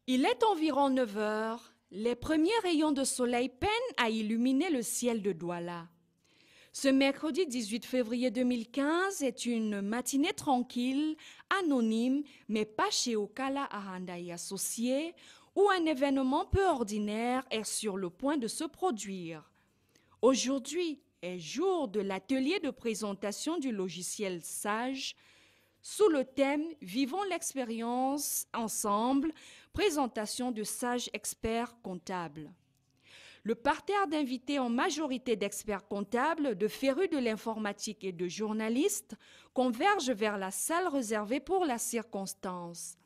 Il est environ 9 heures. Les premiers rayons de soleil peinent à illuminer le ciel de Douala. Ce mercredi 18 février 2015 est une matinée tranquille, anonyme, mais pas chez Okala Ahanda et Associés, où un événement peu ordinaire est sur le point de se produire. Aujourd'hui est jour de l'atelier de présentation du logiciel Sage, sous le thème « Vivons l'expérience ensemble », présentation de Sage experts comptables. Le parterre d'invités en majorité d'experts comptables, de férus de l'informatique et de journalistes converge vers la salle réservée pour la circonstance.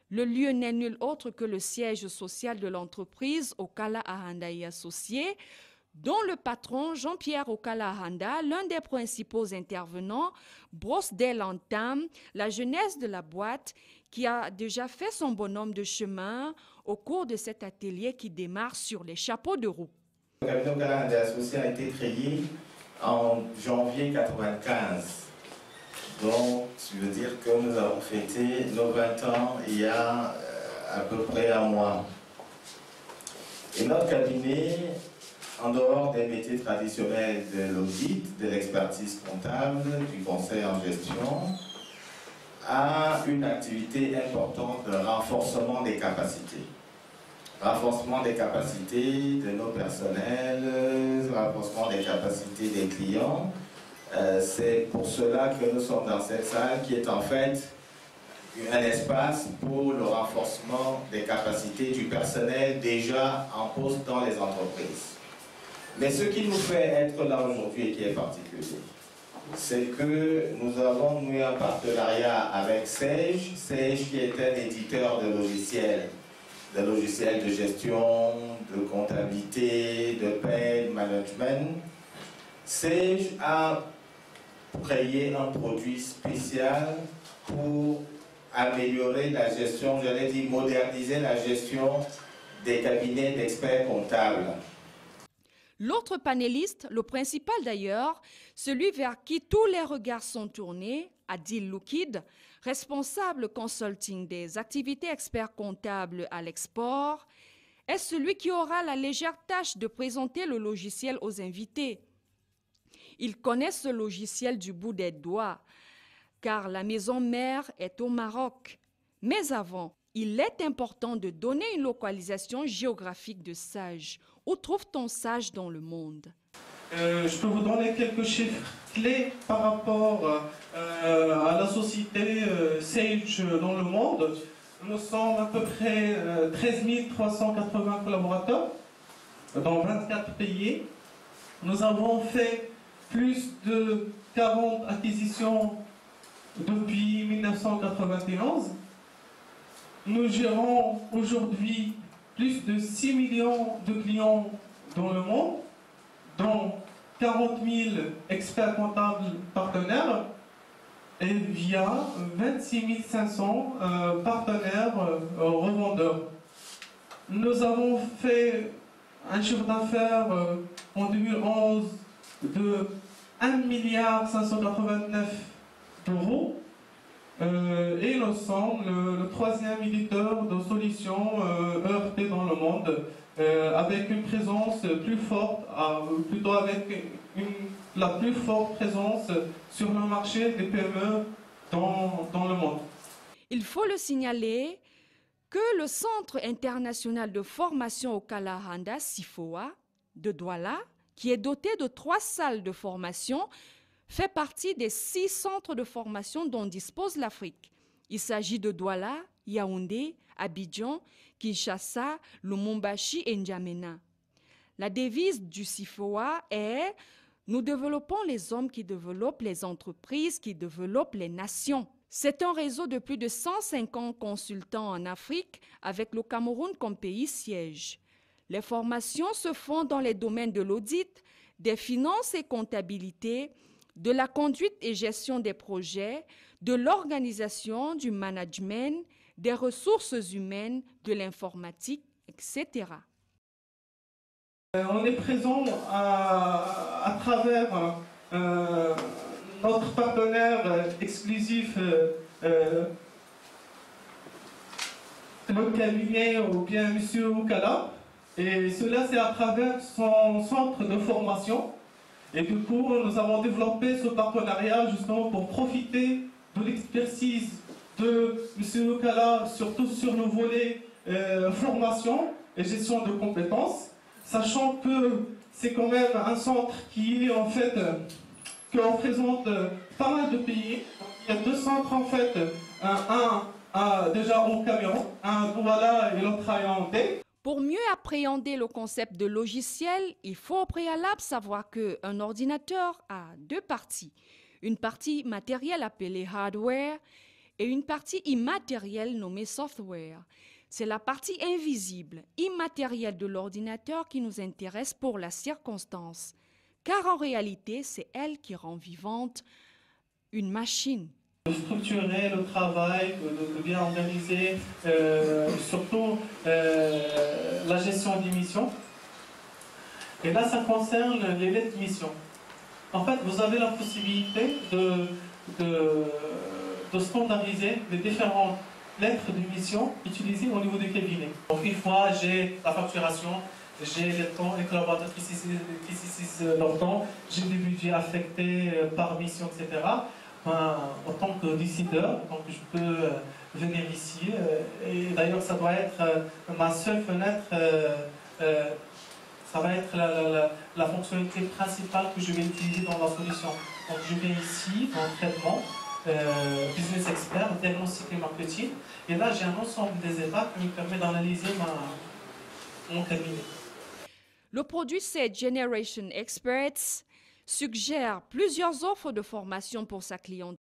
Le lieu n'est nul autre que le siège social de l'entreprise Okala Ahanda et Associés, dont le patron Jean-Pierre Okala Ahanda, l'un des principaux intervenants, brosse dès l'entame la genèse de la boîte qui a déjà fait son bonhomme de chemin au cours de cet atelier qui démarre sur les chapeaux de roue. Le cabinet Okala Ahanda et Associés a été créé en janvier 1995. Donc, je veux dire que nous avons fêté nos 20 ans il y a à peu près un mois. Et notre cabinet, en dehors des métiers traditionnels de l'audit, de l'expertise comptable, du conseil en gestion, a une activité importante de renforcement des capacités. Renforcement des capacités de nos personnels, renforcement des capacités des clients. C'est pour cela que nous sommes dans cette salle qui est en fait un espace pour le renforcement des capacités du personnel déjà en poste dans les entreprises. Mais ce qui nous fait être là aujourd'hui et qui est particulier, c'est que nous avons noué un partenariat avec Sage. Sage qui est un éditeur de logiciels de gestion, de comptabilité, de paie, de management. Sage a créé un produit spécial pour améliorer la gestion, j'allais dire moderniser la gestion des cabinets d'experts comptables. L'autre panéliste, le principal d'ailleurs, celui vers qui tous les regards sont tournés, Adil Loukid, responsable consulting des activités experts comptables à l'export, est celui qui aura la légère tâche de présenter le logiciel aux invités. Il connaît ce logiciel du bout des doigts, car la maison mère est au Maroc. Mais avant, il est important de donner une localisation géographique de Sage. Où trouve-t-on Sage dans le monde? Je peux vous donner quelques chiffres clés par rapport à la société Sage dans le monde. Nous sommes à peu près 13 380 collaborateurs dans 24 pays. Nous avons fait plus de 40 acquisitions depuis 1991. Nous gérons aujourd'hui plus de 6 millions de clients dans le monde, dont 40 000 experts comptables partenaires et via 26 500 partenaires revendeurs. Nous avons fait un chiffre d'affaires en 2011 de 1 589 d'euros. Et nous sommes le troisième éditeur de solutions ERP dans le monde, avec une présence plus forte, plutôt avec la plus forte présence sur le marché des PME dans le monde. Il faut le signaler que le Centre international de formation Okala Ahanda, CIFOA, de Douala, qui est doté de 3 salles de formation, fait partie des 6 centres de formation dont dispose l'Afrique. Il s'agit de Douala, Yaoundé, Abidjan, Kinshasa, Lubumbashi et N'Djamena. La devise du CIFOA est « Nous développons les hommes qui développent les entreprises, qui développent les nations ». C'est un réseau de plus de 150 consultants en Afrique, avec le Cameroun comme pays siège. Les formations se font dans les domaines de l'audit, des finances et comptabilité, de la conduite et gestion des projets, de l'organisation, du management, des ressources humaines, de l'informatique, etc. On est présent à travers notre partenaire exclusif notre cabinet ou bien M. Oukala. Et cela, c'est à travers son centre de formation. Et du coup, nous avons développé ce partenariat justement pour profiter de l'expertise de M. Oukala, surtout sur le volet formation et gestion de compétences, sachant que c'est quand même un centre qui est en fait, qui représente pas mal de pays. Il y a deux centres en fait, déjà au Cameroun, un à Douala et l'autre à Yaoundé. Pour mieux appréhender le concept de logiciel, il faut au préalable savoir qu'un ordinateur a deux parties. Une partie matérielle appelée hardware et une partie immatérielle nommée software. C'est la partie invisible, immatérielle de l'ordinateur qui nous intéresse pour la circonstance, car en réalité, c'est elle qui rend vivante une machine. De structurer le travail, de bien organiser, surtout la gestion des missions. Et là, ça concerne les lettres de mission. En fait, vous avez la possibilité de standardiser les différentes lettres de mission utilisées au niveau du cabinet. Donc, une fois, j'ai la facturation, j'ai les temps, les collaborateurs qui saisissent leur temps, j'ai des budgets affectés par mission, etc. En tant que décideur, donc je peux venir ici. Et d'ailleurs, ça doit être ma seule fenêtre. Ça va être la fonctionnalité principale que je vais utiliser dans la solution. Donc je viens ici, dans le traitement, business expert, diagnostic et marketing. Et là, j'ai un ensemble des étapes qui me permet d'analyser mon cabinet. Le produit, c'est Generation Experts, suggère plusieurs offres de formation pour sa clientèle.